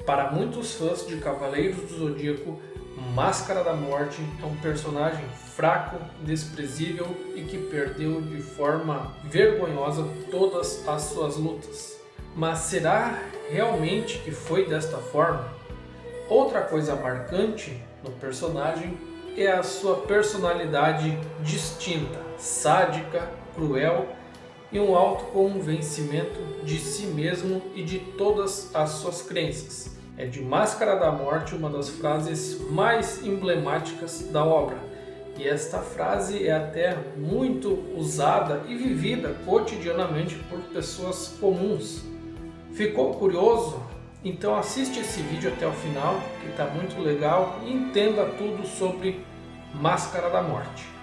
Para muitos fãs de Cavaleiros do Zodíaco, Máscara da Morte é um personagem fraco, desprezível e que perdeu de forma vergonhosa todas as suas lutas. Mas será realmente que foi desta forma? Outra coisa marcante no personagem é a sua personalidade distinta, sádica, cruel e um autoconvencimento de si mesmo e de todas as suas crenças. É de Máscara da Morte uma das frases mais emblemáticas da obra. E esta frase é até muito usada e vivida cotidianamente por pessoas comuns. Ficou curioso? Então assiste esse vídeo até o final, que está muito legal, e entenda tudo sobre Máscara da Morte.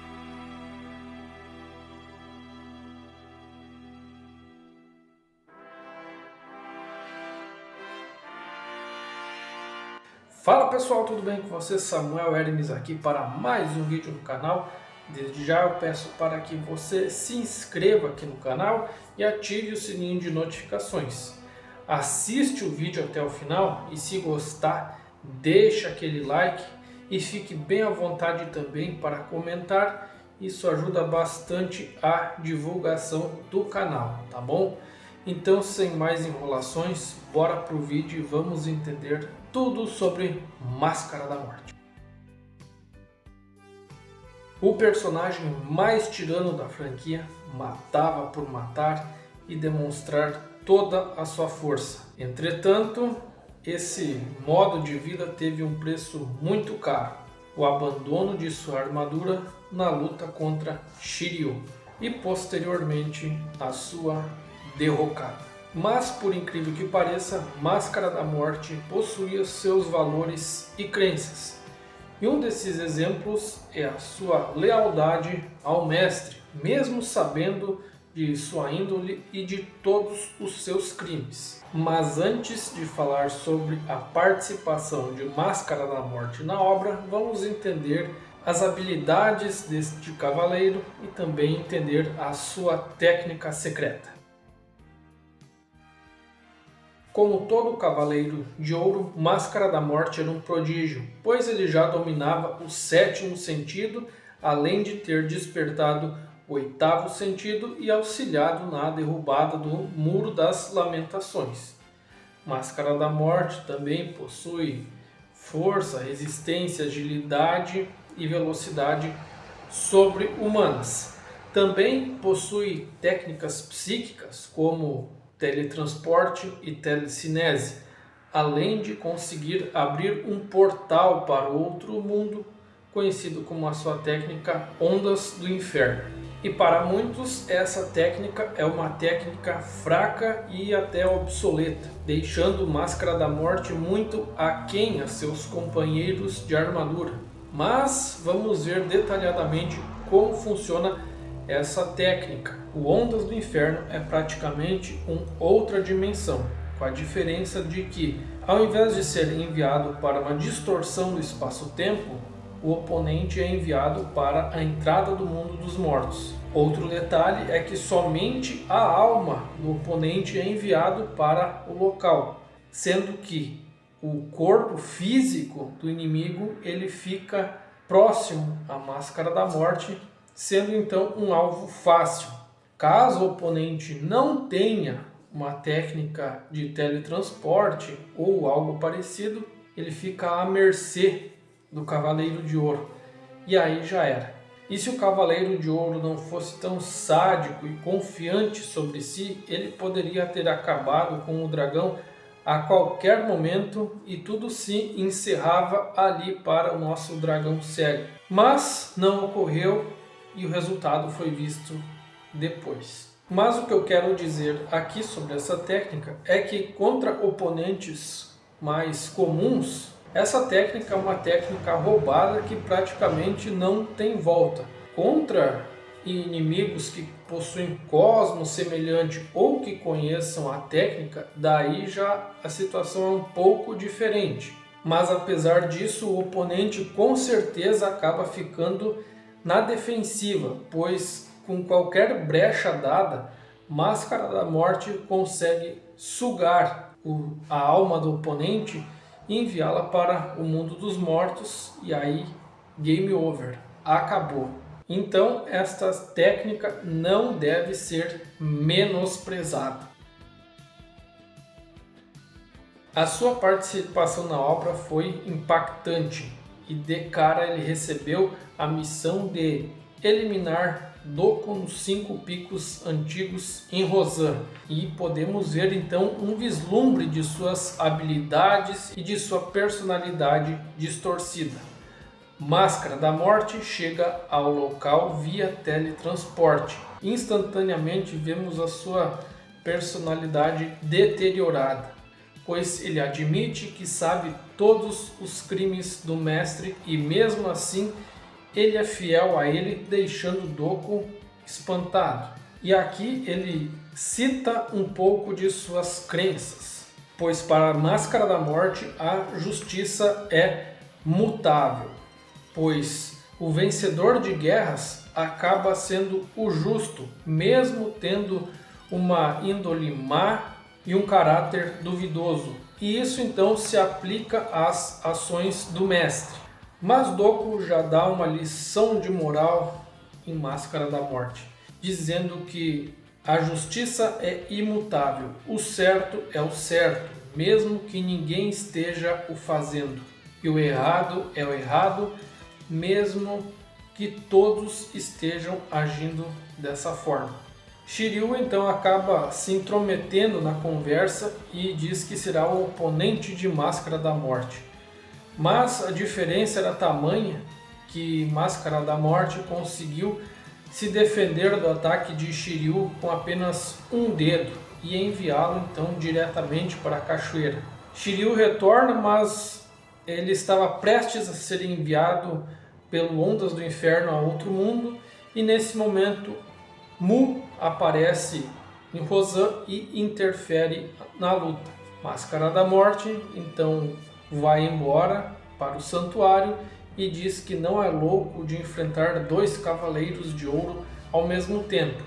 Fala pessoal, tudo bem com vocês? Samuel Hermes aqui para mais um vídeo no canal. Desde já eu peço para que você se inscreva aqui no canal e ative o sininho de notificações. Assiste o vídeo até o final e se gostar, deixa aquele like e fique bem à vontade também para comentar. Isso ajuda bastante a divulgação do canal, tá bom? Então, sem mais enrolações, bora pro vídeo e vamos entender tudo sobre Máscara da Morte. O personagem mais tirano da franquia matava por matar e demonstrar toda a sua força. Entretanto, esse modo de vida teve um preço muito caro: o abandono de sua armadura na luta contra Shiryu e posteriormente a sua derrocada. Mas, por incrível que pareça, Máscara da Morte possuía seus valores e crenças. E um desses exemplos é a sua lealdade ao mestre, mesmo sabendo de sua índole e de todos os seus crimes. Mas antes de falar sobre a participação de Máscara da Morte na obra, vamos entender as habilidades deste cavaleiro e também entender a sua técnica secreta. Como todo cavaleiro de ouro, Máscara da Morte era um prodígio, pois ele já dominava o sétimo sentido, além de ter despertado o oitavo sentido e auxiliado na derrubada do Muro das Lamentações. Máscara da Morte também possui força, resistência, agilidade e velocidade sobre-humanas. Também possui técnicas psíquicas como teletransporte e telecinese, além de conseguir abrir um portal para outro mundo, conhecido como a sua técnica Ondas do Inferno. E para muitos essa técnica é uma técnica fraca e até obsoleta, deixando Máscara da Morte muito aquém a seus companheiros de armadura. Mas vamos ver detalhadamente como funciona essa técnica. O Ondas do Inferno é praticamente uma outra dimensão, com a diferença de que, ao invés de ser enviado para uma distorção do espaço-tempo, o oponente é enviado para a entrada do mundo dos mortos. Outro detalhe é que somente a alma do oponente é enviado para o local, sendo que o corpo físico do inimigo ele fica próximo à Máscara da Morte, sendo então um alvo fácil. Caso o oponente não tenha uma técnica de teletransporte ou algo parecido, ele fica à mercê do Cavaleiro de Ouro, e aí já era. E se o Cavaleiro de Ouro não fosse tão sádico e confiante sobre si, ele poderia ter acabado com o dragão a qualquer momento e tudo se encerrava ali para o nosso dragão cego. Mas não ocorreu e o resultado foi visto depois. Mas o que eu quero dizer aqui sobre essa técnica é que contra oponentes mais comuns, essa técnica é uma técnica roubada que praticamente não tem volta. Contra inimigos que possuem cosmos semelhante ou que conheçam a técnica, daí já a situação é um pouco diferente. Mas apesar disso, o oponente com certeza acaba ficando na defensiva, pois com qualquer brecha dada, Máscara da Morte consegue sugar a alma do oponente e enviá-la para o mundo dos mortos, e aí game over, acabou. Então esta técnica não deve ser menosprezada. A sua participação na obra foi impactante e de cara ele recebeu a missão de eliminar Doko nos 5 picos antigos em Rozan, e podemos ver então um vislumbre de suas habilidades e de sua personalidade distorcida. Máscara da Morte chega ao local via teletransporte. Instantaneamente vemos a sua personalidade deteriorada, pois ele admite que sabe todos os crimes do mestre e mesmo assim ele é fiel a ele, deixando Doko espantado. E aqui ele cita um pouco de suas crenças, pois para a Máscara da Morte a justiça é mutável, pois o vencedor de guerras acaba sendo o justo, mesmo tendo uma índole má e um caráter duvidoso. E isso então se aplica às ações do mestre. Mas Doko já dá uma lição de moral em Máscara da Morte, dizendo que a justiça é imutável, o certo é o certo, mesmo que ninguém esteja o fazendo, e o errado é o errado, mesmo que todos estejam agindo dessa forma. Shiryu então acaba se intrometendo na conversa e diz que será o oponente de Máscara da Morte. Mas a diferença era tamanha que Máscara da Morte conseguiu se defender do ataque de Shiryu com apenas um dedo e enviá-lo então diretamente para a cachoeira. Shiryu retorna, mas ele estava prestes a ser enviado pelo Ondas do Inferno a outro mundo, e nesse momento Mu aparece em Rozan e interfere na luta. Máscara da Morte então vai embora para o santuário e diz que não é louco de enfrentar 2 cavaleiros de ouro ao mesmo tempo.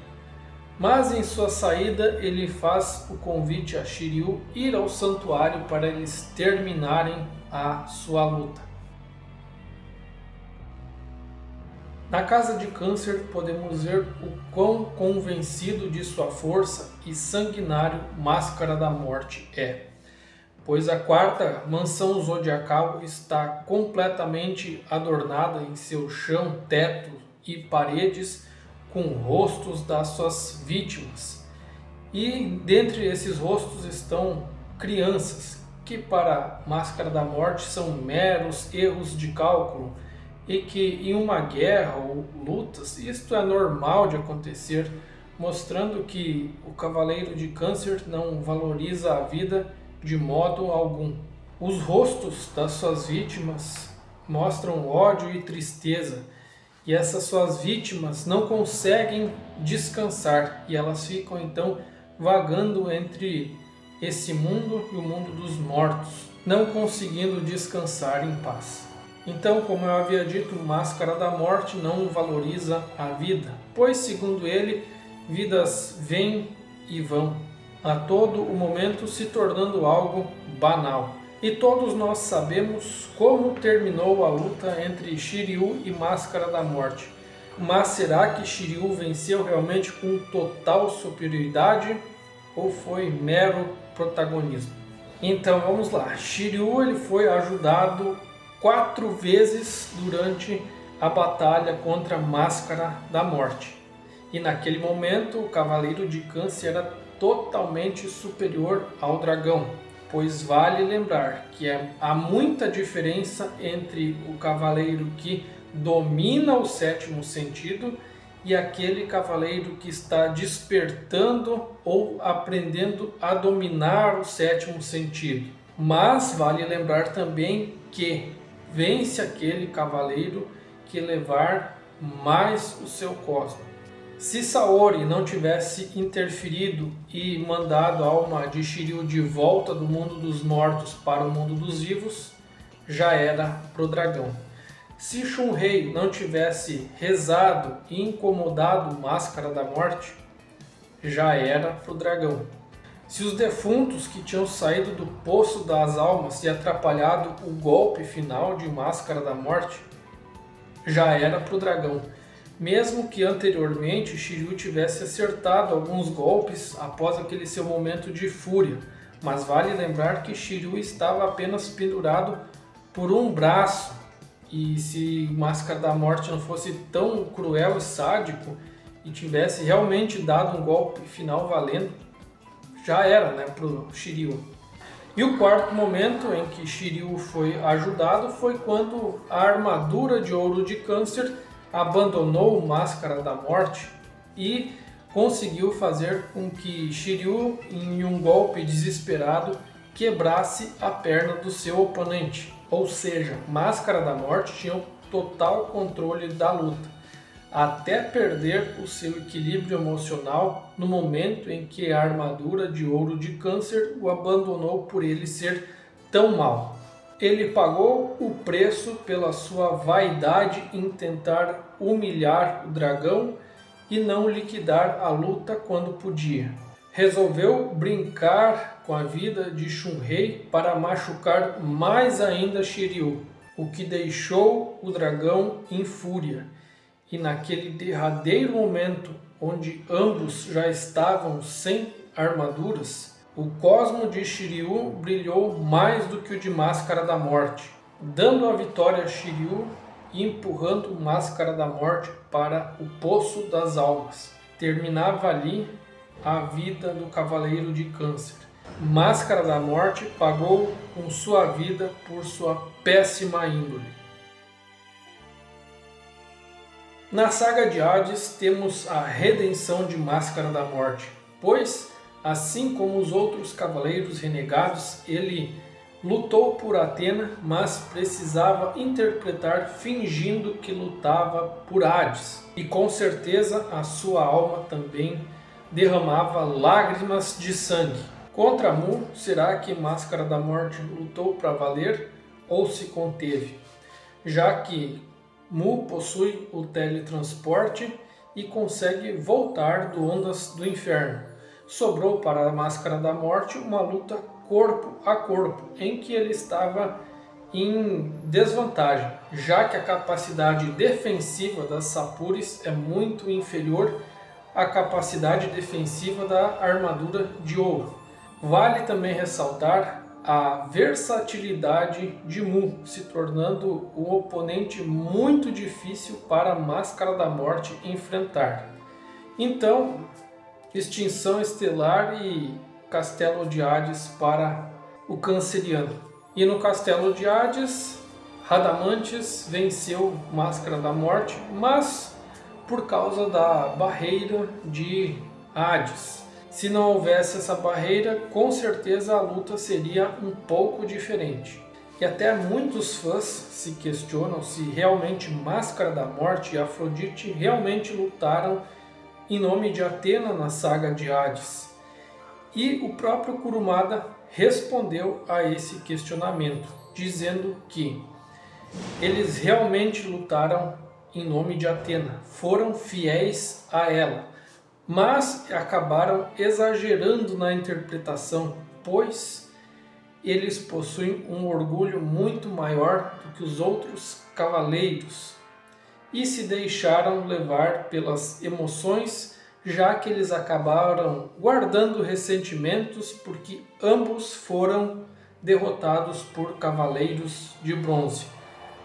Mas em sua saída ele faz o convite a Shiryu ir ao santuário para eles terminarem a sua luta. Na Casa de Câncer podemos ver o quão convencido de sua força e sanguinário Máscara da Morte é, pois a 4ª mansão zodiacal está completamente adornada em seu chão, teto e paredes com rostos das suas vítimas. E dentre esses rostos estão crianças, que para Máscara da Morte são meros erros de cálculo, e que em uma guerra ou lutas isto é normal de acontecer, mostrando que o Cavaleiro de Câncer não valoriza a vida de modo algum. Os rostos das suas vítimas mostram ódio e tristeza, e essas suas vítimas não conseguem descansar, e elas ficam então vagando entre esse mundo e o mundo dos mortos, não conseguindo descansar em paz. Então, como eu havia dito, Máscara da Morte não valoriza a vida, pois, segundo ele, vidas vêm e vão, a todo o momento se tornando algo banal. E todos nós sabemos como terminou a luta entre Shiryu e Máscara da Morte. Mas será que Shiryu venceu realmente com total superioridade ou foi mero protagonismo? Então vamos lá. Shiryu ele foi ajudado 4 vezes durante a batalha contra a Máscara da Morte. E naquele momento o Cavaleiro de Câncer era totalmente superior ao dragão, pois vale lembrar que há muita diferença entre o cavaleiro que domina o 7º sentido e aquele cavaleiro que está despertando ou aprendendo a dominar o 7º sentido. Mas vale lembrar também que vence aquele cavaleiro que levar mais o seu cosmo. Se Saori não tivesse interferido e mandado a alma de Shiryu de volta do mundo dos mortos para o mundo dos vivos, já era pro dragão. Se Shunrei não tivesse rezado e incomodado Máscara da Morte, já era pro dragão. Se os defuntos que tinham saído do Poço das Almas e atrapalhado o golpe final de Máscara da Morte, já era para o dragão. Mesmo que anteriormente Shiryu tivesse acertado alguns golpes após aquele seu momento de fúria, mas vale lembrar que Shiryu estava apenas pendurado por um braço, e se Máscara da Morte não fosse tão cruel e sádico e tivesse realmente dado um golpe final valendo, já era, né, para o Shiryu. E o quarto momento em que Shiryu foi ajudado foi quando a armadura de ouro de Câncer abandonou Máscara da Morte e conseguiu fazer com que Shiryu, em um golpe desesperado, quebrasse a perna do seu oponente. Ou seja, Máscara da Morte tinha o total controle da luta, até perder o seu equilíbrio emocional no momento em que a armadura de ouro de Câncer o abandonou por ele ser tão mau. Ele pagou o preço pela sua vaidade em tentar humilhar o dragão e não liquidar a luta quando podia. Resolveu brincar com a vida de Shunrei para machucar mais ainda Shiryu, o que deixou o dragão em fúria. E naquele derradeiro momento, onde ambos já estavam sem armaduras, o cosmo de Shiryu brilhou mais do que o de Máscara da Morte, dando a vitória a Shiryu e empurrando Máscara da Morte para o Poço das Almas. Terminava ali a vida do Cavaleiro de Câncer. Máscara da Morte pagou com sua vida por sua péssima índole. Na saga de Hades temos a redenção de Máscara da Morte, pois, assim como os outros cavaleiros renegados, ele lutou por Atena, mas precisava interpretar fingindo que lutava por Hades. E com certeza a sua alma também derramava lágrimas de sangue. Contra Mu, será que Máscara da Morte lutou para valer ou se conteve? Já que Mu possui o teletransporte e consegue voltar do Ondas do Inferno. Sobrou para a Máscara da Morte uma luta corpo a corpo, em que ele estava em desvantagem, já que a capacidade defensiva das Sapuris é muito inferior à capacidade defensiva da armadura de ouro. Vale também ressaltar a versatilidade de Mu, se tornando um oponente muito difícil para a Máscara da Morte enfrentar. Então, extinção estelar e Castelo de Hades para o Canceriano. E no Castelo de Hades, Radamantes venceu Máscara da Morte, mas por causa da barreira de Hades. Se não houvesse essa barreira, com certeza a luta seria um pouco diferente. E até muitos fãs se questionam se realmente Máscara da Morte e Afrodite realmente lutaram em nome de Atena na saga de Hades. E o próprio Kurumada respondeu a esse questionamento, dizendo que eles realmente lutaram em nome de Atena, foram fiéis a ela, mas acabaram exagerando na interpretação, pois eles possuem um orgulho muito maior do que os outros cavaleiros e se deixaram levar pelas emoções, já que eles acabaram guardando ressentimentos porque ambos foram derrotados por cavaleiros de bronze.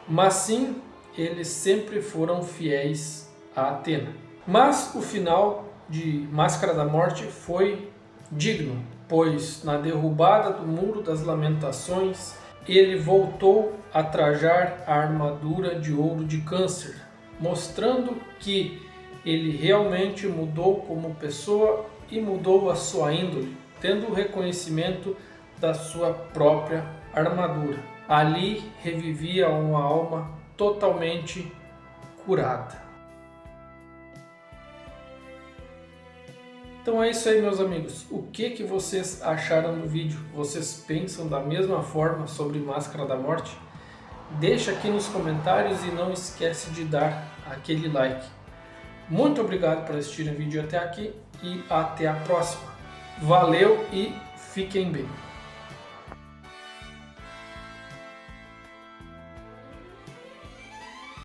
Mas sim, eles sempre foram fiéis a Atena. Mas o final de Máscara da Morte foi digno, pois na derrubada do Muro das Lamentações ele voltou a trajar a armadura de ouro de Câncer, mostrando que ele realmente mudou como pessoa e mudou a sua índole, tendo o reconhecimento da sua própria armadura. Ali revivia uma alma totalmente curada. Então é isso aí, meus amigos. O que vocês acharam do vídeo? Vocês pensam da mesma forma sobre Máscara da Morte? Deixa aqui nos comentários e não esquece de dar aquele like. Muito obrigado por assistir o vídeo até aqui e até a próxima. Valeu e fiquem bem.